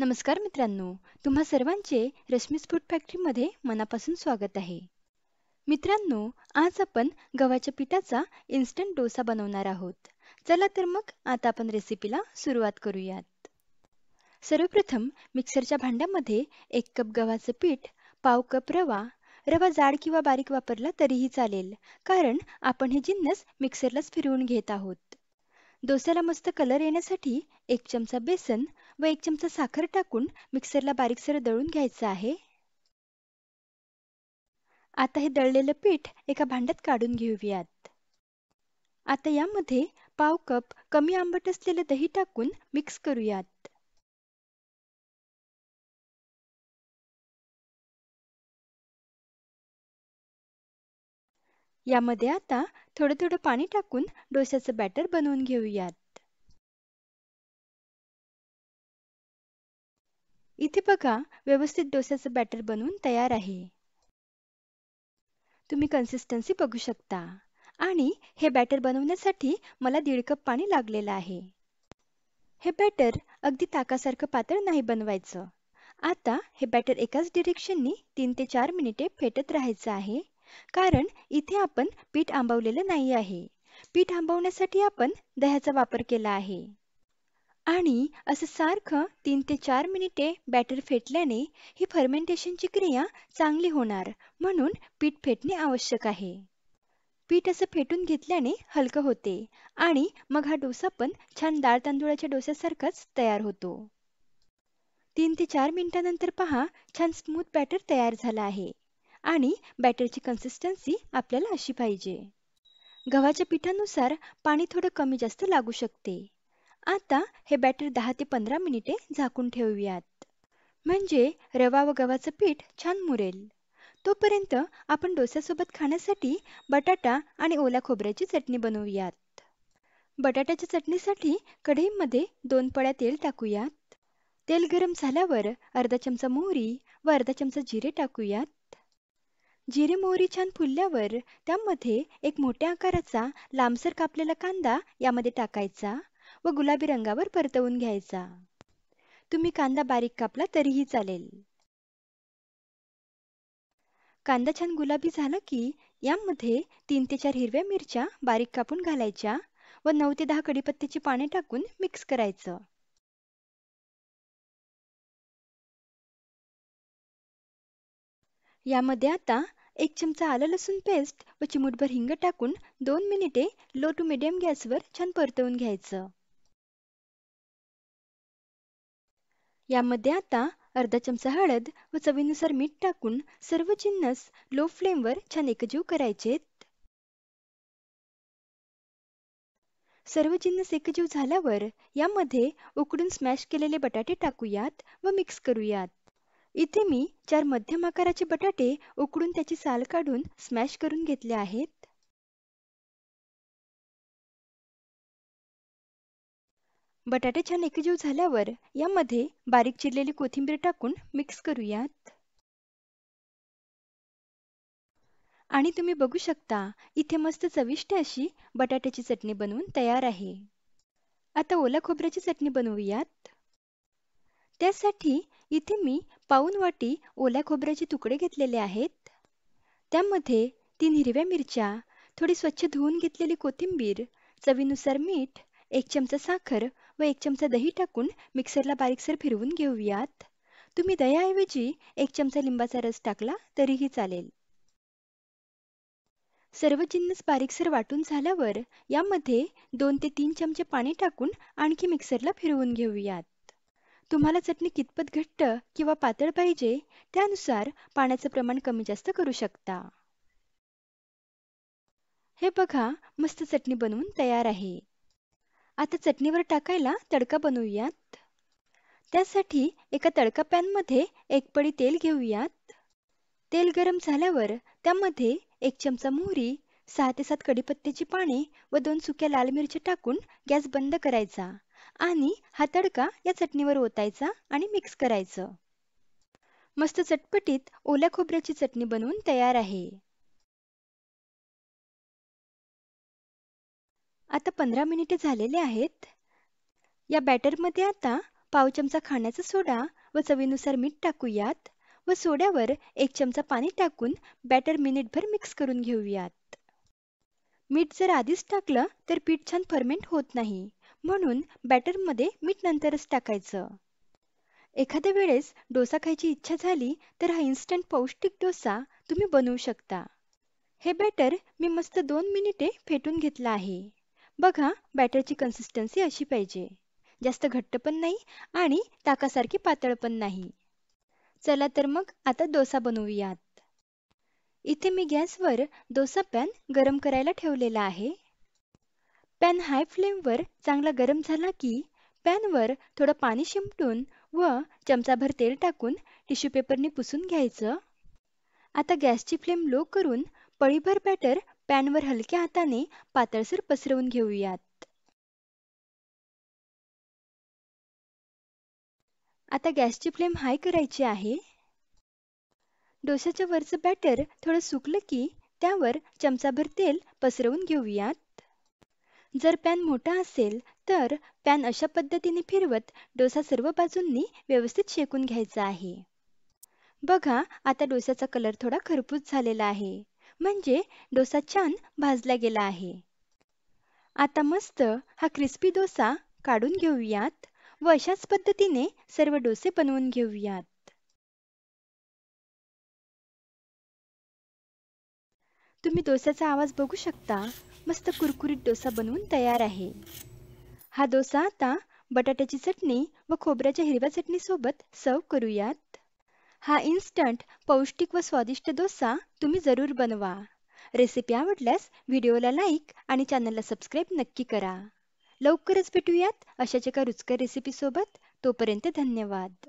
नमस्कार मित्रांनो, तुम्हा सर्वांचे रश्मीज फूड फॅक्टरीमध्ये मनापासून स्वागत आहे. मित्रांनो, आज आपण गव्हाच्या पिठाचा इन्स्टंट डोसा बनवणार आहोत. चला तर मग आता आपण रेसिपीला सुरुवात करूयात. सर्वप्रथम मिक्सरच्या भांड्यामध्ये 1 कप गव्हाचं पीठ, पाव कप रवा, रवा जाड किंवा बारीक वापरला तरीही चालेल, कारण आपण हे जिन्नस मिक्सरलाच फिरवून घेत आहोत. डोस्याला मस्त कलर येण्यासाठी 1 चमचा बेसन व 1 चमचा साखर टाकून मिक्सरला बारीकसर दळून घ्यायचं आहे. आता हे दळलेलं पीठ एका भांड्यात काढून घेऊयात. आता यामध्ये पाव कप कमी आंबट असलेलं दही टाकून मिक्स करूयात. यामध्ये आता थोडं थोडं पाणी टाकून डोस्याचं बॅटर बनवून घेऊयात. इथे बघा, व्यवस्थित डोस्याचं बॅटर बनवून तयार आहे. तुम्ही कन्सिस्टन्सी बघू शकता आणि हे बॅटर बनवण्यासाठी मला 1.5 कप पाणी लागलेलं आहे. हे बॅटर अगदी ताकासारखं पातळ नाही बनवायचं. आता हे बॅटर एकाच डिरेक्शननी 3 ते 4 मिनिटे फेटत राहायचं आहे, कारण इथे आपण पीठ आंबवलेलं नाही आहे. पीठ आंबवण्यासाठी आपण दह्याचा वापर केला आहे. आणि असं सारखं 3 ते 4 मिनिटे बॅटर फेटल्याने ही फर्मेंटेशनची क्रिया चांगली होणार, म्हणून पीठ फेटणे आवश्यक आहे. पीठ असं फेटून घेतल्याने हलकं होते आणि मग हा डोसा पण छान डाळ तांदूळाच्या डोस्यासारखाच तयार होतो. 3 ते 4 मिनिटांनंतर पहा, छान स्मूथ बॅटर तयार झालं आहे आणि बॅटरची कन्सिस्टन्सी आपल्याला अशी पाहिजे. गव्हाच्या पिठानुसार पाणी थोडं कमी जास्त लागू शकते. आता हे बॅटर 10 ते 15 मिनिटे झाकून ठेवूयात, म्हणजे रवा व गव्हाचं पीठ छान मुरेल. तोपर्यंत आपण डोस्यासोबत खाण्यासाठी बटाटा आणि ओल्या खोबऱ्याची चटणी बनवूयात. बटाट्याच्या चटणीसाठी कढईमध्ये 2 पळ्या तेल टाकूयात. तेल गरम झाल्यावर अर्धा चमचा मोहरी व अर्धा चमचा जिरे टाकूयात. जिरे मोहरी छान फुलल्यावर त्यामध्ये एक मोठ्या आकाराचा लांबसर कापलेला कांदा यामध्ये टाकायचा व गुलाबी रंगावर परतवून घ्यायचा. तुम्ही कांदा बारीक कापला तरीही चालेल. कांदा छान गुलाबी झाला की यामध्ये 3 ते 4 हिरव्या मिरच्या बारीक कापून घालायच्या व 9 ते 10 कढीपत्त्याची पाने टाकून मिक्स करायचं. यामध्ये आता 1 चमचा आलं लसूण पेस्ट व चिमूटभर हिंग टाकून 2 मिनिटे लो टू मिडियम गॅसवर छान परतवून घ्यायचं. यामध्ये आता अर्धा चमचा हळद व चवीनुसार मीठ टाकून सर्व जिन्नस लो फ्लेमवर छान एकजीव करायचेत. सर्व जिन्नस एकजीव झाल्यावर यामध्ये उकडून स्मॅश केलेले बटाटे टाकूयात व मिक्स करूयात. इथे मी 4 मध्यम आकाराचे बटाटे उकडून त्याची साल काढून स्मॅश करून घेतले आहेत. बटाटे छान एकजीव झाल्यावर यामध्ये बारीक चिरलेली कोथिंबीर टाकून मिक्स करूयात. आणि तुम्ही बघू शकता, इथे मस्त चविष्ट अशी बटाट्याची चटणी बनवून तयार आहे. आता ओल्या खोबऱ्याची चटणी बनवूयात. त्यासाठी इथे मी पाऊण वाटी ओल्या खोबऱ्याचे तुकडे घेतलेले आहेत. त्यामध्ये 3 हिरव्या मिरच्या, थोडी स्वच्छ धुवून घेतलेली कोथिंबीर, चवीनुसार मीठ, 1 चमचा साखर व 1 चमचा दही टाकून मिक्सरला बारीकसर फिरवून घेऊयात. तुम्ही दह्याऐवजी 1 चमचा लिंबाचा रस टाकला तरीही चालेल. सर्व जिन्नस बारीकसर वाटून झाल्यावर यामध्ये 2 ते 3 चमचे पाणी टाकून आणखी मिक्सरला फिरवून घेऊयात. तुम्हाला चटणी कितपत घट्ट किंवा पातळ पाहिजे त्यानुसार पाण्याचं प्रमाण कमी जास्त करू शकता. हे बघा, मस्त चटणी बनवून तयार आहे. आता चटणीवर टाकायला तडका बनवूयात. त्यासाठी एका तडका पॅनमध्ये 1 पळी तेल घेऊयात. तेल गरम झाल्यावर त्यामध्ये 1 चमचा मोहरी, 6 ते 7 कढीपत्त्याची पाने व 2 सुक्या लाल मिरच्या टाकून गॅस बंद करायचा आणि हा तडका या चटणीवर ओतायचा आणि मिक्स करायचं. मस्त चटपटीत ओल्या खोबऱ्याची चटणी बनवून तयार आहे. आता 15 मिनिटे झालेले आहेत. या बॅटरमध्ये आता पाव चमचा खाण्याचा सोडा व चवीनुसार मीठ टाकूयात व सोड्यावर 1 चमचा पाणी टाकून बॅटर मिनिटभर मिक्स करून घेऊयात. मीठ जर आधीच टाकलं तर पीठ छान फर्मेंट होत नाही, म्हणून बॅटरमध्ये मीठ नंतरच टाकायचं. एखाद्या वेळेस डोसा खायची इच्छा झाली तर हा इन्स्टंट पौष्टिक डोसा तुम्ही बनवू शकता. हे बॅटर मी मस्त 2 मिनिटे फेटून घेतलं आहे. बघा, बॅटरची कन्सिस्टन्सी अशी पाहिजे. जास्त घट्ट पण नाही आणि ताकासारखी पातळ पण नाही. चला तर मग आता डोसा बनवूयात. इथे मी गॅसवर डोसा पॅन गरम करायला ठेवलेला आहे. पॅन हाय फ्लेमवर चांगला गरम झाला की पॅनवर थोडं पाणी शिंपटून व चमचाभर तेल टाकून टिश्यू पेपरने पुसून घ्यायचं. आता गॅसची फ्लेम लो करून पळीभर बॅटर पॅनवर हलक्या हाताने पातळसर पसरवून घेऊयात. आता गॅसची फ्लेम हाय करायची आहे. डोश्याच्या वरचं बॅटर थोडं सुकलं की त्यावर चमचाभर तेल पसरवून घेऊयात. जर पॅन मोठा असेल तर पॅन अशा पद्धतीने फिरवत डोसा सर्व बाजूंनी व्यवस्थित शेकून घ्यायचा आहे. बघा, आता डोस्याचा कलर थोडा खरपूस झालेला आहे, म्हणजे डोसा छान भाजला गेला आहे. आता मस्त हा क्रिस्पी डोसा काढून घेऊयात व अशाच पद्धतीने सर्व डोसे बनवून घेऊयात. तुम्ही डोस्याचा आवाज बघू शकता. मस्त कुरकुरीत डोसा बनवून तयार आहे. हा डोसा आता बटाट्याची चटणी व खोबऱ्याच्या हिरव्या चटणीसोबत सर्व करूयात. हा इन्स्टंट पौष्टिक व स्वादिष्ट डोसा तुम्ही जरूर बनवा. रेसिपी आवडल्यास व्हिडिओला लाईक आणि चॅनलला सबस्क्राईब नक्की करा. लवकरच भेटूयात अशाच एका रुचकर रेसिपीसोबत. तोपर्यंत धन्यवाद.